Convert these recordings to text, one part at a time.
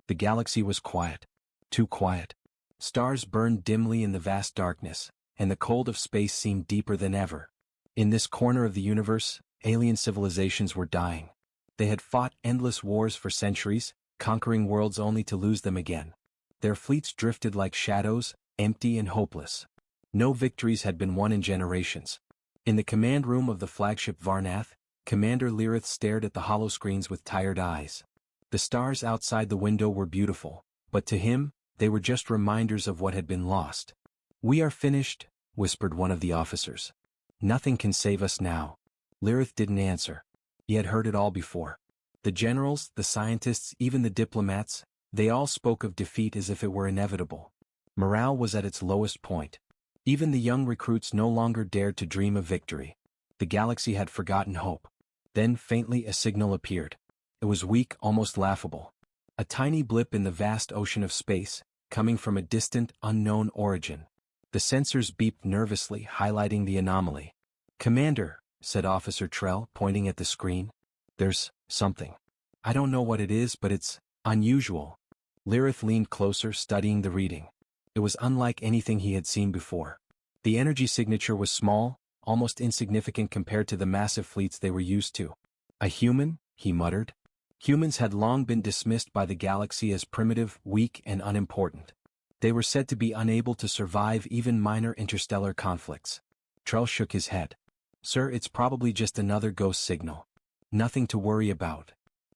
The galaxy was quiet. Too quiet. Stars burned dimly in the vast darkness, and the cold of space seemed deeper than ever. In this corner of the universe, alien civilizations were dying. They had fought endless wars for centuries, conquering worlds only to lose them again. Their fleets drifted like shadows, empty and hopeless. No victories had been won in generations. In the command room of the flagship Varnath, Commander Lyrith stared at the holoscreens with tired eyes. The stars outside the window were beautiful, but to him, they were just reminders of what had been lost. "We are finished," whispered one of the officers. "Nothing can save us now." Lyrith didn't answer. He had heard it all before. The generals, the scientists, even the diplomats, they all spoke of defeat as if it were inevitable. Morale was at its lowest point. Even the young recruits no longer dared to dream of victory. The galaxy had forgotten hope. Then faintly a signal appeared. It was weak, almost laughable. A tiny blip in the vast ocean of space, coming from a distant, unknown origin. The sensors beeped nervously, highlighting the anomaly. "Commander," said Officer Trell, pointing at the screen. "There's something. I don't know what it is, but it's unusual." Lyrith leaned closer, studying the reading. It was unlike anything he had seen before. The energy signature was small, almost insignificant compared to the massive fleets they were used to. "A human?" he muttered. Humans had long been dismissed by the galaxy as primitive, weak, and unimportant. They were said to be unable to survive even minor interstellar conflicts. Trell shook his head. "Sir, it's probably just another ghost signal. Nothing to worry about."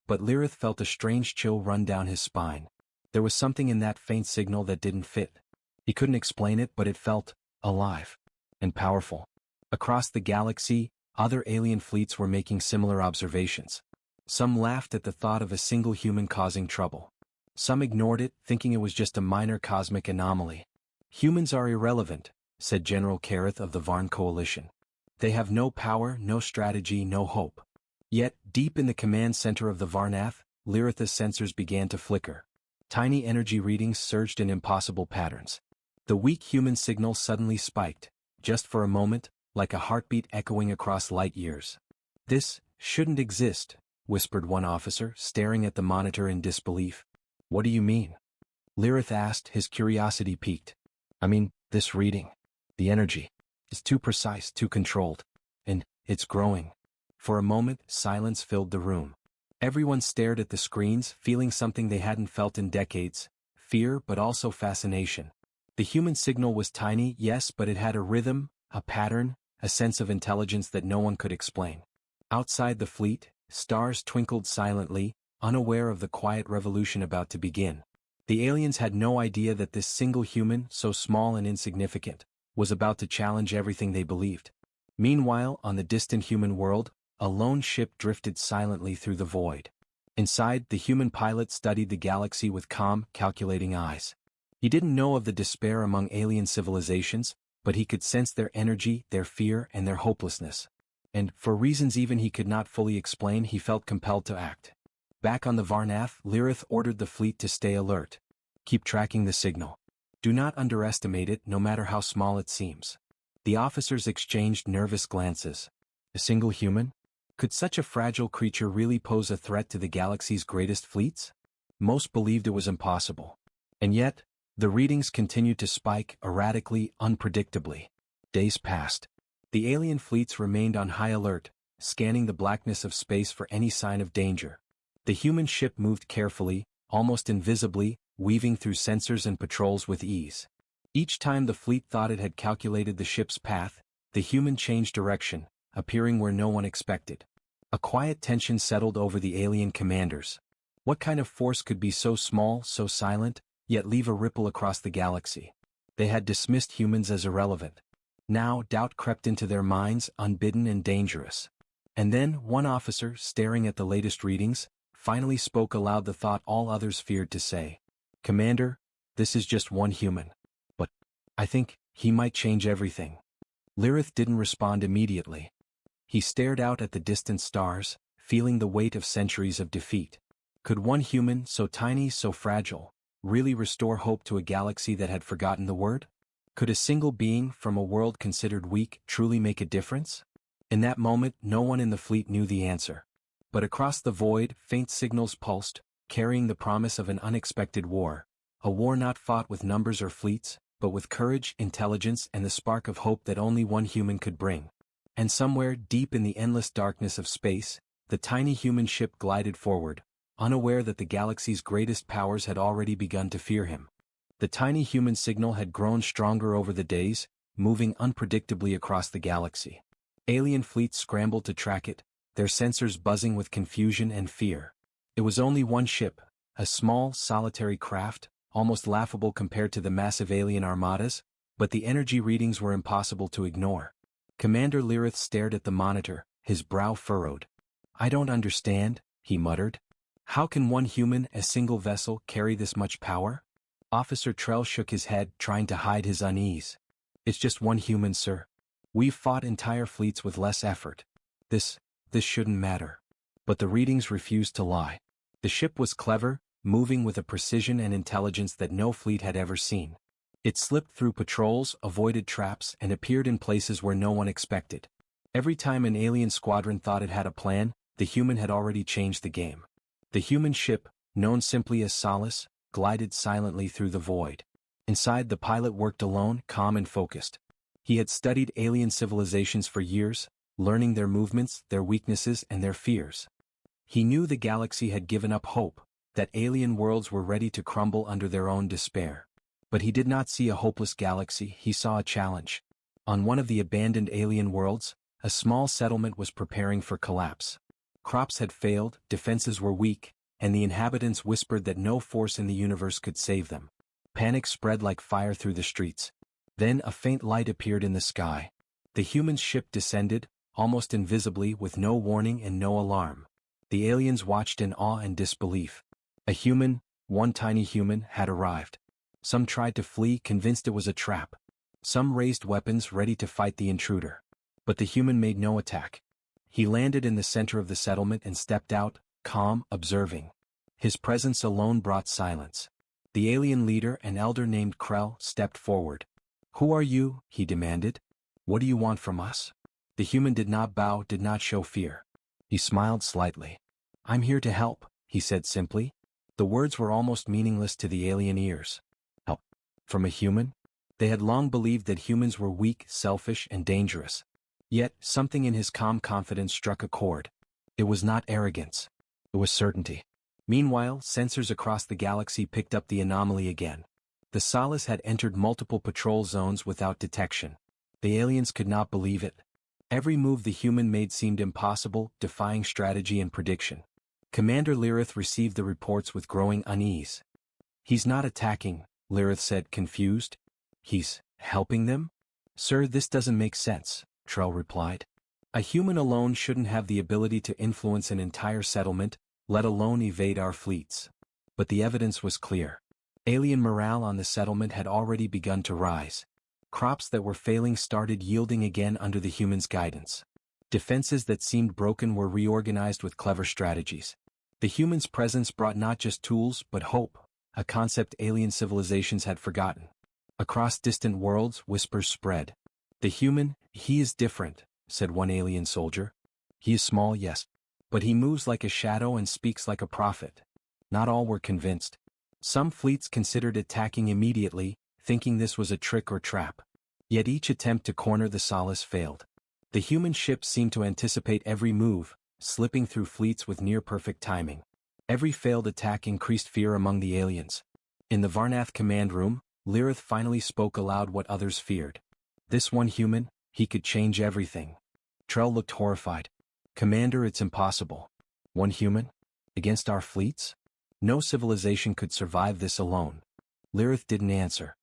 But Lyrith felt a strange chill run down his spine. There was something in that faint signal that didn't fit. He couldn't explain it, but it felt alive and powerful. Across the galaxy, other alien fleets were making similar observations. Some laughed at the thought of a single human causing trouble. Some ignored it, thinking it was just a minor cosmic anomaly. "Humans are irrelevant," said General Kareth of the Varn Coalition. "They have no power, no strategy, no hope." Yet, deep in the command center of the Varnath, Lyrith's sensors began to flicker. Tiny energy readings surged in impossible patterns. The weak human signal suddenly spiked, just for a moment, like a heartbeat echoing across light years. "This shouldn't exist," whispered one officer, staring at the monitor in disbelief. "What do you mean?" Lyrith asked, his curiosity piqued. "I mean, this reading. The energy. Is too precise, too controlled. And it's growing." For a moment, silence filled the room. Everyone stared at the screens, feeling something they hadn't felt in decades. Fear, but also fascination. The human signal was tiny, yes, but it had a rhythm, a pattern, a sense of intelligence that no one could explain. Outside the fleet, stars twinkled silently, unaware of the quiet revolution about to begin. The aliens had no idea that this single human, so small and insignificant, was about to challenge everything they believed. Meanwhile, on the distant human world, a lone ship drifted silently through the void. Inside, the human pilot studied the galaxy with calm, calculating eyes. He didn't know of the despair among alien civilizations, but he could sense their energy, their fear, and their hopelessness. And, for reasons even he could not fully explain, he felt compelled to act. Back on the Varnath, Lyrith ordered the fleet to stay alert. "Keep tracking the signal. Do not underestimate it, no matter how small it seems." The officers exchanged nervous glances. A single human? Could such a fragile creature really pose a threat to the galaxy's greatest fleets? Most believed it was impossible. And yet, the readings continued to spike, erratically, unpredictably. Days passed. The alien fleets remained on high alert, scanning the blackness of space for any sign of danger. The human ship moved carefully, almost invisibly, weaving through sensors and patrols with ease. Each time the fleet thought it had calculated the ship's path, the human changed direction, appearing where no one expected. A quiet tension settled over the alien commanders. What kind of force could be so small, so silent, yet leave a ripple across the galaxy? They had dismissed humans as irrelevant. Now doubt crept into their minds, unbidden and dangerous. And then, one officer, staring at the latest readings, finally spoke aloud the thought all others feared to say. "Commander, this is just one human. But I think he might change everything." Lyrith didn't respond immediately. He stared out at the distant stars, feeling the weight of centuries of defeat. Could one human, so tiny, so fragile, really restore hope to a galaxy that had forgotten the word? Could a single being, from a world considered weak, truly make a difference? In that moment, no one in the fleet knew the answer. But across the void, faint signals pulsed, carrying the promise of an unexpected war. A war not fought with numbers or fleets, but with courage, intelligence, and the spark of hope that only one human could bring. And somewhere deep in the endless darkness of space, the tiny human ship glided forward, unaware that the galaxy's greatest powers had already begun to fear him. The tiny human signal had grown stronger over the days, moving unpredictably across the galaxy. Alien fleets scrambled to track it, their sensors buzzing with confusion and fear. It was only one ship, a small, solitary craft, almost laughable compared to the massive alien armadas, but the energy readings were impossible to ignore. Commander Lyrith stared at the monitor, his brow furrowed. "I don't understand," he muttered. "How can one human, a single vessel, carry this much power?" Officer Trell shook his head, trying to hide his unease. "It's just one human, sir. We've fought entire fleets with less effort. This shouldn't matter." But the readings refused to lie. The ship was clever, moving with a precision and intelligence that no fleet had ever seen. It slipped through patrols, avoided traps, and appeared in places where no one expected. Every time an alien squadron thought it had a plan, the human had already changed the game. The human ship, known simply as Solace, glided silently through the void. Inside, the pilot worked alone, calm and focused. He had studied alien civilizations for years, learning their movements, their weaknesses, and their fears. He knew the galaxy had given up hope, that alien worlds were ready to crumble under their own despair. But he did not see a hopeless galaxy, he saw a challenge. On one of the abandoned alien worlds, a small settlement was preparing for collapse. Crops had failed, defenses were weak, and the inhabitants whispered that no force in the universe could save them. Panic spread like fire through the streets. Then a faint light appeared in the sky. The human ship descended, almost invisibly, with no warning and no alarm. The aliens watched in awe and disbelief. A human, one tiny human, had arrived. Some tried to flee, convinced it was a trap. Some raised weapons, ready to fight the intruder. But the human made no attack. He landed in the center of the settlement and stepped out, calm, observing. His presence alone brought silence. The alien leader, an elder named Krell, stepped forward. "Who are you?" he demanded. "What do you want from us?" The human did not bow, did not show fear. He smiled slightly. "I'm here to help," he said simply. The words were almost meaningless to the alien ears. Help? From a human? They had long believed that humans were weak, selfish, and dangerous. Yet, something in his calm confidence struck a chord. It was not arrogance. It was certainty. Meanwhile, sensors across the galaxy picked up the anomaly again. The Solace had entered multiple patrol zones without detection. The aliens could not believe it. Every move the human made seemed impossible, defying strategy and prediction. Commander Lyrith received the reports with growing unease. "He's not attacking," Lyrith said, confused. "He's helping them?" "Sir, this doesn't make sense," Trell replied. "A human alone shouldn't have the ability to influence an entire settlement, let alone evade our fleets." But the evidence was clear. Alien morale on the settlement had already begun to rise. Crops that were failing started yielding again under the humans' guidance. Defenses that seemed broken were reorganized with clever strategies. The humans' presence brought not just tools but hope, a concept alien civilizations had forgotten. Across distant worlds, whispers spread. "The human, he is different," said one alien soldier. "He is small, yes. But he moves like a shadow and speaks like a prophet." Not all were convinced. Some fleets considered attacking immediately, thinking this was a trick or trap. Yet each attempt to corner the Solace failed. The human ship seemed to anticipate every move, slipping through fleets with near-perfect timing. Every failed attack increased fear among the aliens. In the Varnath command room, Lyrith finally spoke aloud what others feared. "This one human, he could change everything." Trell looked horrified. "Commander, it's impossible. One human? Against our fleets? No civilization could survive this alone." Lyrith didn't answer.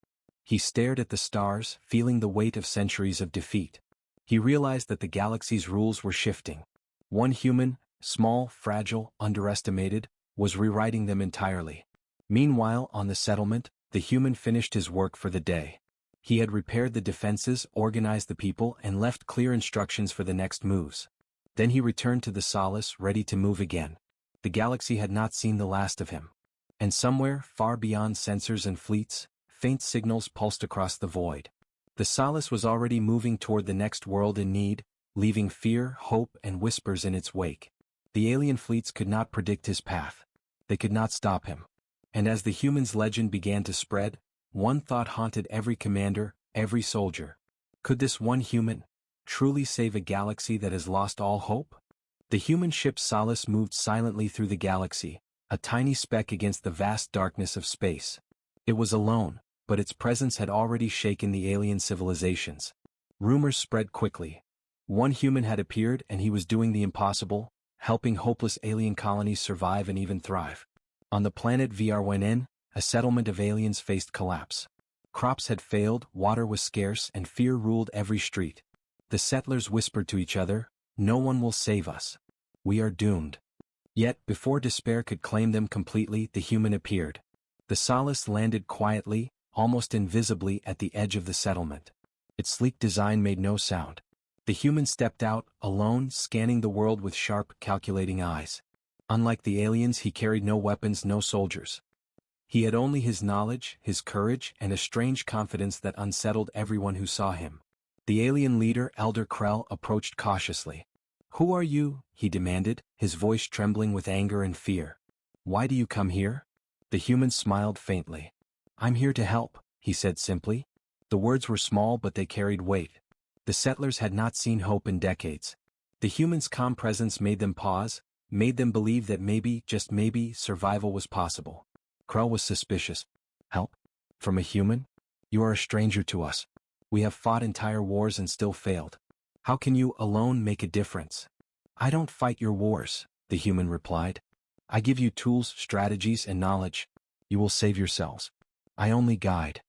He stared at the stars, feeling the weight of centuries of defeat. He realized that the galaxy's rules were shifting. One human, small, fragile, underestimated, was rewriting them entirely. Meanwhile, on the settlement, the human finished his work for the day. He had repaired the defenses, organized the people, and left clear instructions for the next moves. Then he returned to the Solace, ready to move again. The galaxy had not seen the last of him. And somewhere, far beyond sensors and fleets, faint signals pulsed across the void. The Solace was already moving toward the next world in need, leaving fear, hope, and whispers in its wake. The alien fleets could not predict his path. They could not stop him. And as the humans' legend began to spread, one thought haunted every commander, every soldier. Could this one human truly save a galaxy that has lost all hope? The human ship Solace moved silently through the galaxy, a tiny speck against the vast darkness of space. It was alone, but its presence had already shaken the alien civilizations. Rumors spread quickly. One human had appeared and he was doing the impossible, helping hopeless alien colonies survive and even thrive. On the planet VRYN, a settlement of aliens faced collapse. Crops had failed, water was scarce, and fear ruled every street. The settlers whispered to each other, "No one will save us. We are doomed." Yet, before despair could claim them completely, the human appeared. The Solace landed quietly, almost invisibly at the edge of the settlement. Its sleek design made no sound. The human stepped out, alone, scanning the world with sharp, calculating eyes. Unlike the aliens, he carried no weapons, no soldiers. He had only his knowledge, his courage, and a strange confidence that unsettled everyone who saw him. The alien leader, Elder Krell, approached cautiously. "Who are you?" he demanded, his voice trembling with anger and fear. "Why do you come here?" The human smiled faintly. "I'm here to help," he said simply. The words were small but they carried weight. The settlers had not seen hope in decades. The human's calm presence made them pause, made them believe that maybe, just maybe, survival was possible. Krell was suspicious. "Help? From a human? You are a stranger to us. We have fought entire wars and still failed. How can you, alone, make a difference?" "I don't fight your wars," the human replied. "I give you tools, strategies, and knowledge. You will save yourselves. I only guide."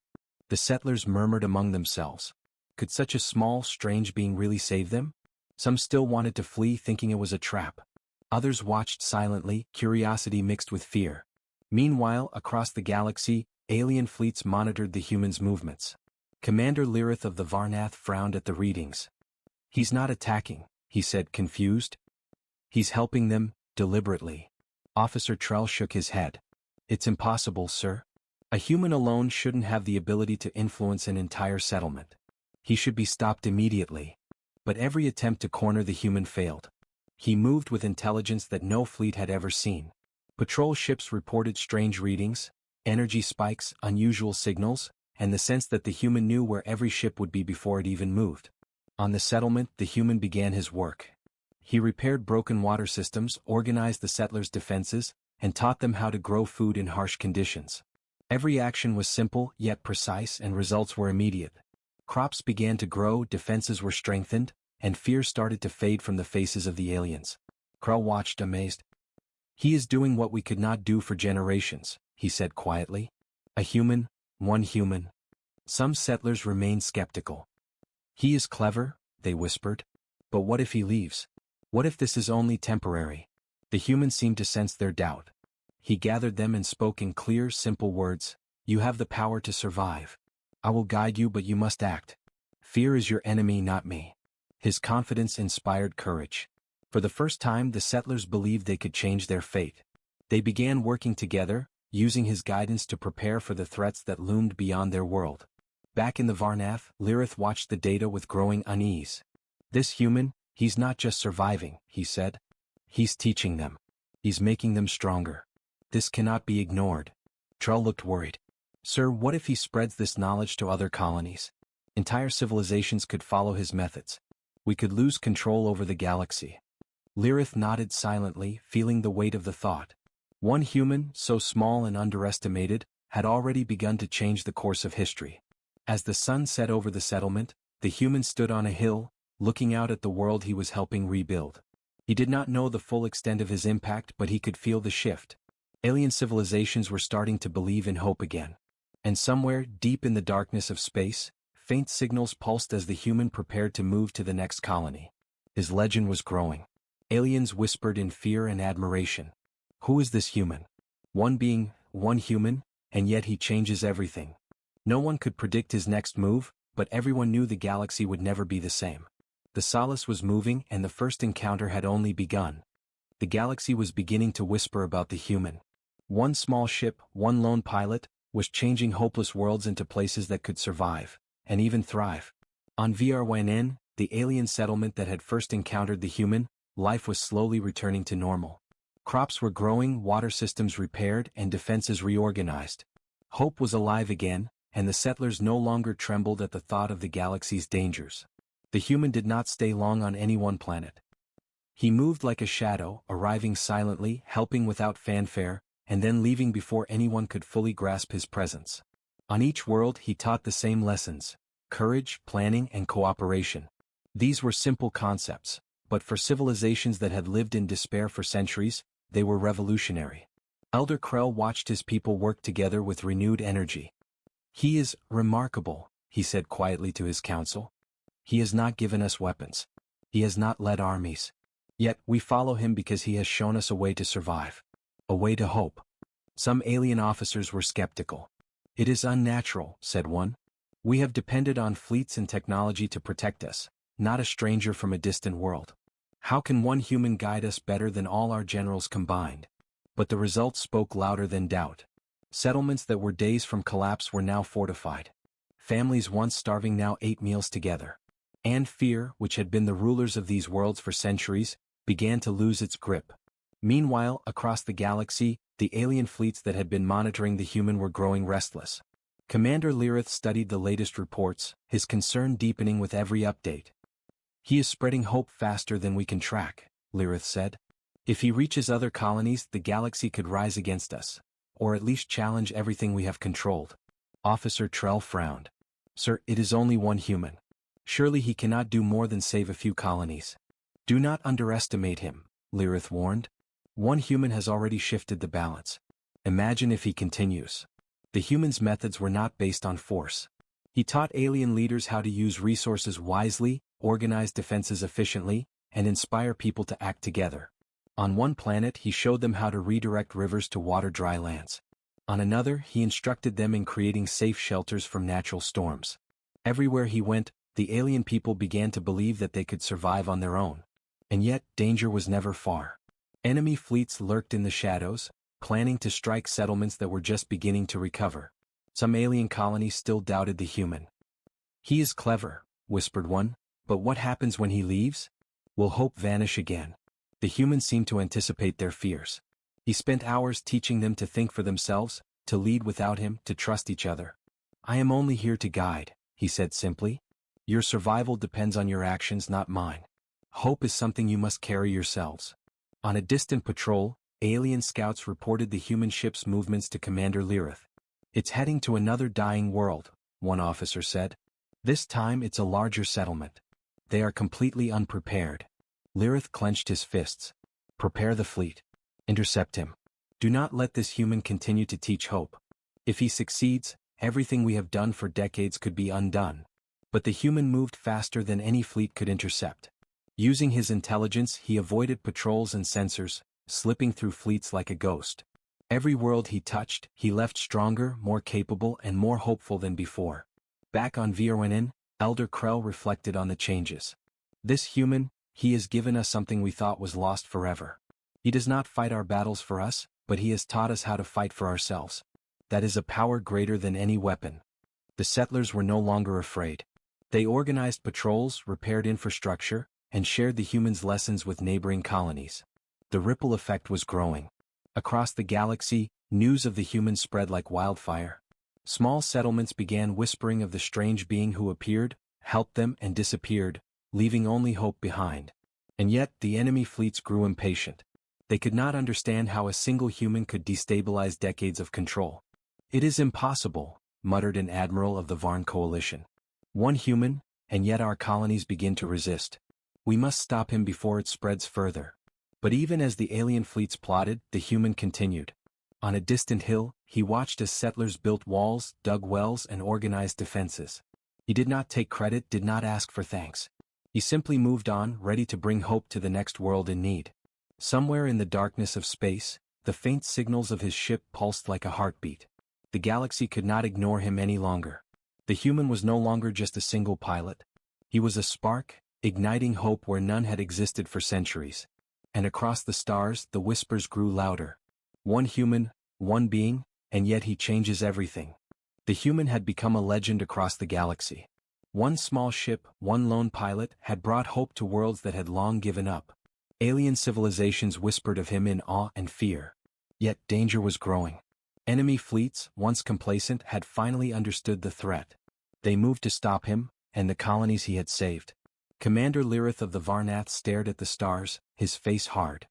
The settlers murmured among themselves. Could such a small, strange being really save them? Some still wanted to flee, thinking it was a trap. Others watched silently, curiosity mixed with fear. Meanwhile, across the galaxy, alien fleets monitored the humans' movements. Commander Lyrith of the Varnath frowned at the readings. "He's not attacking," he said, confused. "He's helping them, deliberately." Officer Trell shook his head. "It's impossible, sir. A human alone shouldn't have the ability to influence an entire settlement. He should be stopped immediately." But every attempt to corner the human failed. He moved with intelligence that no fleet had ever seen. Patrol ships reported strange readings, energy spikes, unusual signals, and the sense that the human knew where every ship would be before it even moved. On the settlement, the human began his work. He repaired broken water systems, organized the settlers' defenses, and taught them how to grow food in harsh conditions. Every action was simple, yet precise, and results were immediate. Crops began to grow, defenses were strengthened, and fear started to fade from the faces of the aliens. Krell watched amazed. "He is doing what we could not do for generations," he said quietly. "A human, one human." Some settlers remained skeptical. "He is clever," they whispered. "But what if he leaves? What if this is only temporary?" The human seemed to sense their doubt. He gathered them and spoke in clear, simple words. "You have the power to survive. I will guide you, but you must act. Fear is your enemy, not me." His confidence inspired courage. For the first time, the settlers believed they could change their fate. They began working together, using his guidance to prepare for the threats that loomed beyond their world. Back in the Varnath, Lyrith watched the data with growing unease. "This human, he's not just surviving," he said. "He's teaching them. He's making them stronger. This cannot be ignored." Trell looked worried. "Sir, what if he spreads this knowledge to other colonies? Entire civilizations could follow his methods. We could lose control over the galaxy." Lyrith nodded silently, feeling the weight of the thought. One human, so small and underestimated, had already begun to change the course of history. As the sun set over the settlement, the human stood on a hill, looking out at the world he was helping rebuild. He did not know the full extent of his impact, but he could feel the shift. Alien civilizations were starting to believe in hope again. And somewhere, deep in the darkness of space, faint signals pulsed as the human prepared to move to the next colony. His legend was growing. Aliens whispered in fear and admiration. "Who is this human? One being, one human, and yet he changes everything." No one could predict his next move, but everyone knew the galaxy would never be the same. The Solace was moving and the first encounter had only begun. The galaxy was beginning to whisper about the human. One small ship, one lone pilot, was changing hopeless worlds into places that could survive, and even thrive. On VRYN, the alien settlement that had first encountered the human, life was slowly returning to normal. Crops were growing, water systems repaired, and defenses reorganized. Hope was alive again, and the settlers no longer trembled at the thought of the galaxy's dangers. The human did not stay long on any one planet. He moved like a shadow, arriving silently, helping without fanfare, and then leaving before anyone could fully grasp his presence. On each world he taught the same lessons: courage, planning, and cooperation. These were simple concepts, but for civilizations that had lived in despair for centuries, they were revolutionary. Elder Krell watched his people work together with renewed energy. "He is remarkable," he said quietly to his council. "He has not given us weapons. He has not led armies. Yet we follow him because he has shown us a way to survive. A way to hope." Some alien officers were skeptical. "It is unnatural," said one. "We have depended on fleets and technology to protect us, not a stranger from a distant world. How can one human guide us better than all our generals combined?" But the results spoke louder than doubt. Settlements that were days from collapse were now fortified. Families once starving now ate meals together. And fear, which had been the rulers of these worlds for centuries, began to lose its grip. Meanwhile, across the galaxy, the alien fleets that had been monitoring the human were growing restless. Commander Lyrith studied the latest reports, his concern deepening with every update. "He is spreading hope faster than we can track," Lyrith said. "If he reaches other colonies, the galaxy could rise against us, or at least challenge everything we have controlled." Officer Trell frowned. "Sir, it is only one human. Surely he cannot do more than save a few colonies." "Do not underestimate him," Lyrith warned. "One human has already shifted the balance. Imagine if he continues." The human's methods were not based on force. He taught alien leaders how to use resources wisely, organize defenses efficiently, and inspire people to act together. On one planet he showed them how to redirect rivers to water dry lands. On another he instructed them in creating safe shelters from natural storms. Everywhere he went, the alien people began to believe that they could survive on their own. And yet, danger was never far. Enemy fleets lurked in the shadows, planning to strike settlements that were just beginning to recover. Some alien colonies still doubted the human. "He is clever," whispered one, "but what happens when he leaves? Will hope vanish again?" The humans seemed to anticipate their fears. He spent hours teaching them to think for themselves, to lead without him, to trust each other. "I am only here to guide," he said simply. "Your survival depends on your actions, not mine. Hope is something you must carry yourselves." On a distant patrol, alien scouts reported the human ship's movements to Commander Lyrith. "It's heading to another dying world," one officer said. "This time it's a larger settlement. They are completely unprepared." Lyrith clenched his fists. "Prepare the fleet. Intercept him. Do not let this human continue to teach hope. If he succeeds, everything we have done for decades could be undone." But the human moved faster than any fleet could intercept. Using his intelligence, he avoided patrols and sensors, slipping through fleets like a ghost. Every world he touched, he left stronger, more capable, and more hopeful than before. Back on Vierwenin, Elder Krell reflected on the changes. "This human, he has given us something we thought was lost forever. He does not fight our battles for us, but he has taught us how to fight for ourselves. That is a power greater than any weapon." The settlers were no longer afraid. They organized patrols, repaired infrastructure, and shared the humans' lessons with neighboring colonies. The ripple effect was growing. Across the galaxy, news of the humans spread like wildfire. Small settlements began whispering of the strange being who appeared, helped them, and disappeared, leaving only hope behind. And yet, the enemy fleets grew impatient. They could not understand how a single human could destabilize decades of control. "It is impossible," muttered an admiral of the Varn coalition. "One human, and yet our colonies begin to resist. We must stop him before it spreads further." But even as the alien fleets plotted, the human continued. On a distant hill, he watched as settlers built walls, dug wells, and organized defenses. He did not take credit, did not ask for thanks. He simply moved on, ready to bring hope to the next world in need. Somewhere in the darkness of space, the faint signals of his ship pulsed like a heartbeat. The galaxy could not ignore him any longer. The human was no longer just a single pilot. He was a spark, igniting hope where none had existed for centuries. And across the stars, the whispers grew louder. One human, one being, and yet he changes everything. The human had become a legend across the galaxy. One small ship, one lone pilot, had brought hope to worlds that had long given up. Alien civilizations whispered of him in awe and fear. Yet danger was growing. Enemy fleets, once complacent, had finally understood the threat. They moved to stop him, and the colonies he had saved. Commander Lirith of the Varnath stared at the stars, his face hard.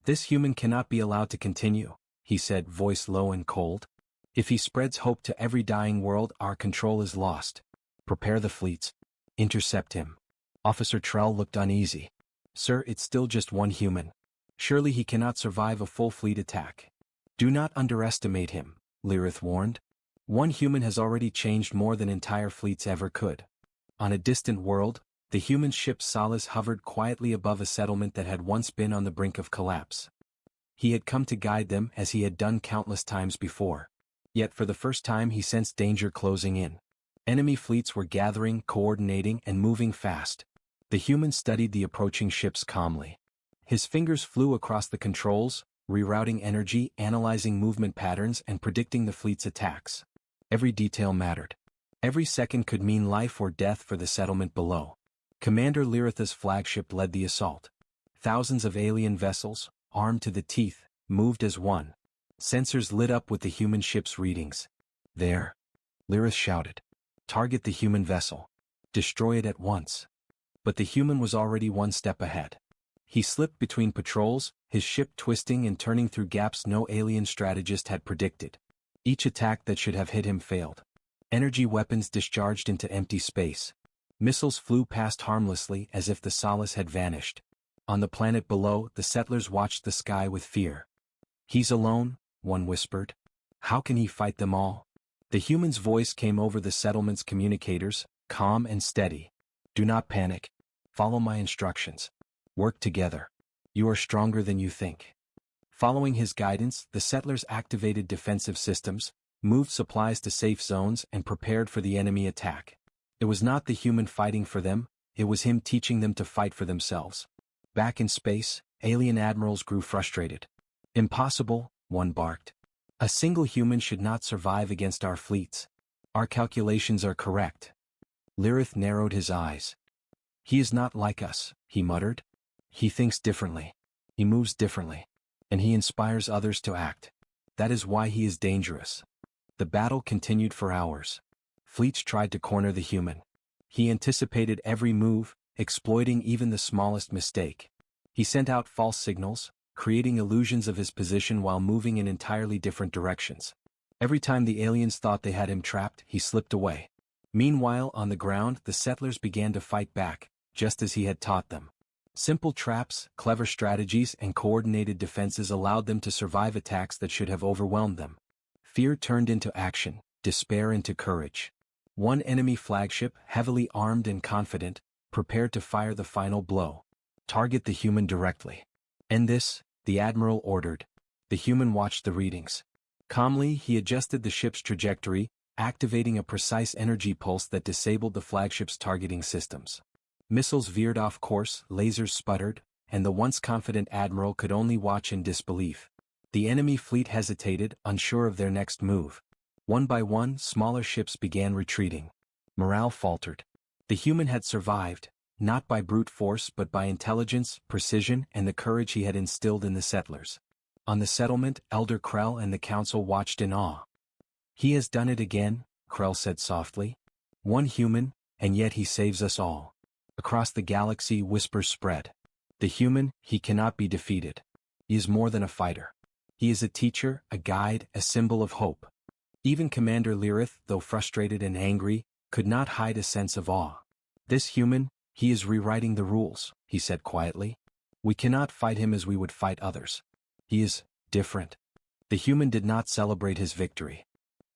"This human cannot be allowed to continue," he said, voice low and cold. "If he spreads hope to every dying world, our control is lost. Prepare the fleets. Intercept him." Officer Trell looked uneasy. "Sir, it's still just one human. Surely he cannot survive a full fleet attack." "Do not underestimate him," Lirith warned. "One human has already changed more than entire fleets ever could." On a distant world, the human ship Solace hovered quietly above a settlement that had once been on the brink of collapse. He had come to guide them as he had done countless times before. Yet for the first time he sensed danger closing in. Enemy fleets were gathering, coordinating, and moving fast. The human studied the approaching ships calmly. His fingers flew across the controls, rerouting energy, analyzing movement patterns, and predicting the fleet's attacks. Every detail mattered. Every second could mean life or death for the settlement below. Commander Lyritha's flagship led the assault. Thousands of alien vessels, armed to the teeth, moved as one. Sensors lit up with the human ship's readings. "There!" Lyrith shouted. "Target the human vessel. Destroy it at once." But the human was already one step ahead. He slipped between patrols, his ship twisting and turning through gaps no alien strategist had predicted. Each attack that should have hit him failed. Energy weapons discharged into empty space. Missiles flew past harmlessly as if the Solace had vanished. On the planet below, the settlers watched the sky with fear. "He's alone," one whispered. "How can he fight them all?" The human's voice came over the settlement's communicators, calm and steady. "Do not panic. Follow my instructions. Work together. You are stronger than you think." Following his guidance, the settlers activated defensive systems, moved supplies to safe zones, and prepared for the enemy attack. It was not the human fighting for them, it was him teaching them to fight for themselves. Back in space, alien admirals grew frustrated. "Impossible," one barked. "A single human should not survive against our fleets. Our calculations are correct." Lirith narrowed his eyes. "He is not like us," he muttered. "He thinks differently. He moves differently. And he inspires others to act. That is why he is dangerous." The battle continued for hours. Fleets tried to corner the human. He anticipated every move, exploiting even the smallest mistake. He sent out false signals, creating illusions of his position while moving in entirely different directions. Every time the aliens thought they had him trapped, he slipped away. Meanwhile, on the ground, the settlers began to fight back, just as he had taught them. Simple traps, clever strategies, and coordinated defenses allowed them to survive attacks that should have overwhelmed them. Fear turned into action, despair into courage. One enemy flagship, heavily armed and confident, prepared to fire the final blow. "Target the human directly." "End this," the admiral ordered. The human watched the readings. Calmly, he adjusted the ship's trajectory, activating a precise energy pulse that disabled the flagship's targeting systems. Missiles veered off course, lasers sputtered, and the once confident admiral could only watch in disbelief. The enemy fleet hesitated, unsure of their next move. One by one, smaller ships began retreating. Morale faltered. The human had survived, not by brute force but by intelligence, precision, and the courage he had instilled in the settlers. On the settlement, Elder Krell and the council watched in awe. "He has done it again," Krell said softly. "One human, and yet he saves us all." Across the galaxy, whispers spread. "The human, he cannot be defeated. He is more than a fighter. He is a teacher, a guide, a symbol of hope." Even Commander Lirith, though frustrated and angry, could not hide a sense of awe. "This human, he is rewriting the rules," he said quietly. "We cannot fight him as we would fight others. He is different." The human did not celebrate his victory.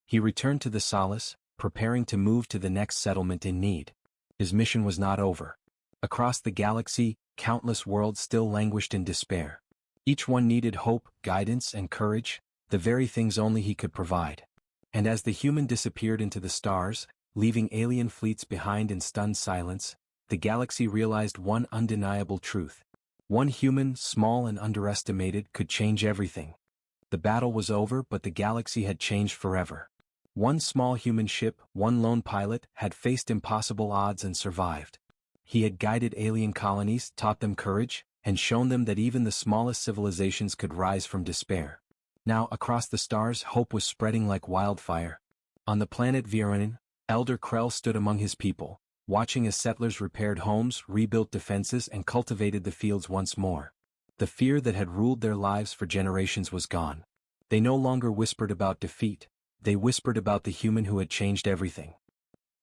He returned to the Solace, preparing to move to the next settlement in need. His mission was not over. Across the galaxy, countless worlds still languished in despair. Each one needed hope, guidance, and courage, the very things only he could provide. And as the human disappeared into the stars, leaving alien fleets behind in stunned silence, the galaxy realized one undeniable truth. One human, small and underestimated, could change everything. The battle was over, but the galaxy had changed forever. One small human ship, one lone pilot, had faced impossible odds and survived. He had guided alien colonies, taught them courage, and shown them that even the smallest civilizations could rise from despair. Now, across the stars, hope was spreading like wildfire. On the planet Viren, Elder Krell stood among his people, watching as settlers repaired homes, rebuilt defenses, and cultivated the fields once more. The fear that had ruled their lives for generations was gone. They no longer whispered about defeat, they whispered about the human who had changed everything.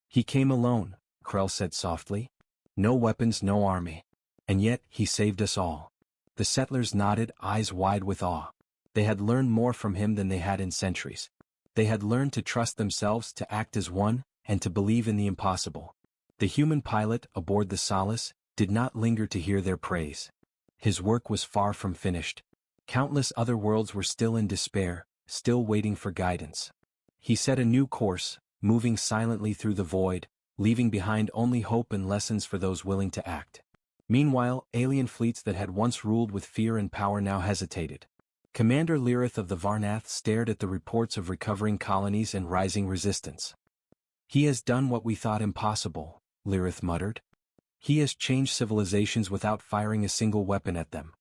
"He came alone," Krell said softly. "No weapons, no army. And yet, he saved us all." The settlers nodded, eyes wide with awe. They had learned more from him than they had in centuries. They had learned to trust themselves, to act as one, and to believe in the impossible. The human pilot, aboard the Solace, did not linger to hear their praise. His work was far from finished. Countless other worlds were still in despair, still waiting for guidance. He set a new course, moving silently through the void, leaving behind only hope and lessons for those willing to act. Meanwhile, alien fleets that had once ruled with fear and power now hesitated. Commander Lyrith of the Varnath stared at the reports of recovering colonies and rising resistance. "He has done what we thought impossible," Lyrith muttered. "He has changed civilizations without firing a single weapon at them."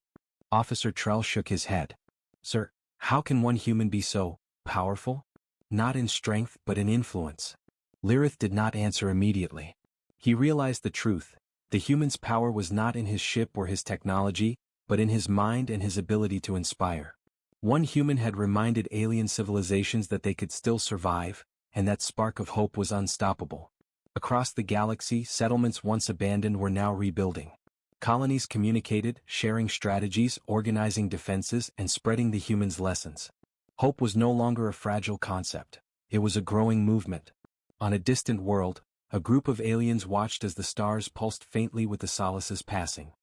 Officer Trell shook his head. "Sir, how can one human be so powerful? Not in strength but in influence." Lyrith did not answer immediately. He realized the truth. The human's power was not in his ship or his technology, but in his mind and his ability to inspire. One human had reminded alien civilizations that they could still survive, and that spark of hope was unstoppable. Across the galaxy, settlements once abandoned were now rebuilding. Colonies communicated, sharing strategies, organizing defenses, and spreading the humans' lessons. Hope was no longer a fragile concept. It was a growing movement. On a distant world, a group of aliens watched as the stars pulsed faintly with the Solace's passing.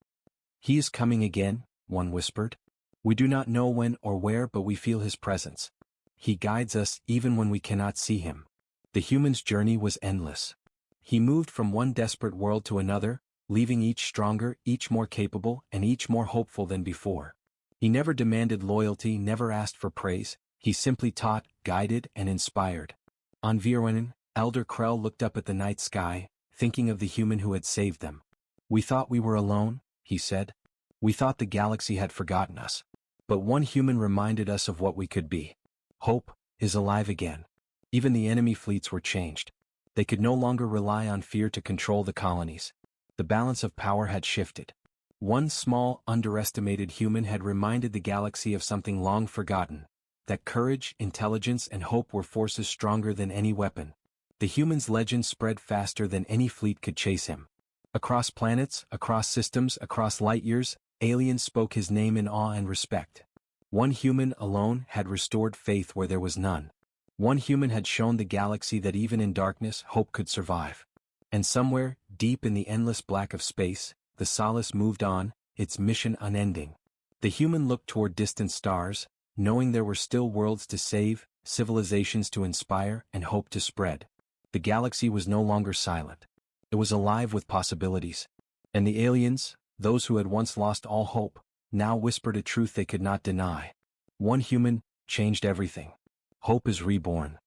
"He is coming again," one whispered. "We do not know when or where, but we feel his presence. He guides us even when we cannot see him." The human's journey was endless. He moved from one desperate world to another, leaving each stronger, each more capable, and each more hopeful than before. He never demanded loyalty, never asked for praise, he simply taught, guided, and inspired. On Viren, Elder Krell looked up at the night sky, thinking of the human who had saved them. "We thought we were alone," he said. "We thought the galaxy had forgotten us. But one human reminded us of what we could be. Hope is alive again." Even the enemy fleets were changed. They could no longer rely on fear to control the colonies. The balance of power had shifted. One small, underestimated human had reminded the galaxy of something long forgotten, that courage, intelligence, and hope were forces stronger than any weapon. The human's legend spread faster than any fleet could chase him. Across planets, across systems, across light years, aliens spoke his name in awe and respect. One human alone had restored faith where there was none. One human had shown the galaxy that even in darkness, hope could survive. And somewhere, deep in the endless black of space, the Solace moved on, its mission unending. The human looked toward distant stars, knowing there were still worlds to save, civilizations to inspire, and hope to spread. The galaxy was no longer silent. It was alive with possibilities. And the aliens, those who had once lost all hope, now whispered a truth they could not deny. One human changed everything. Hope is reborn.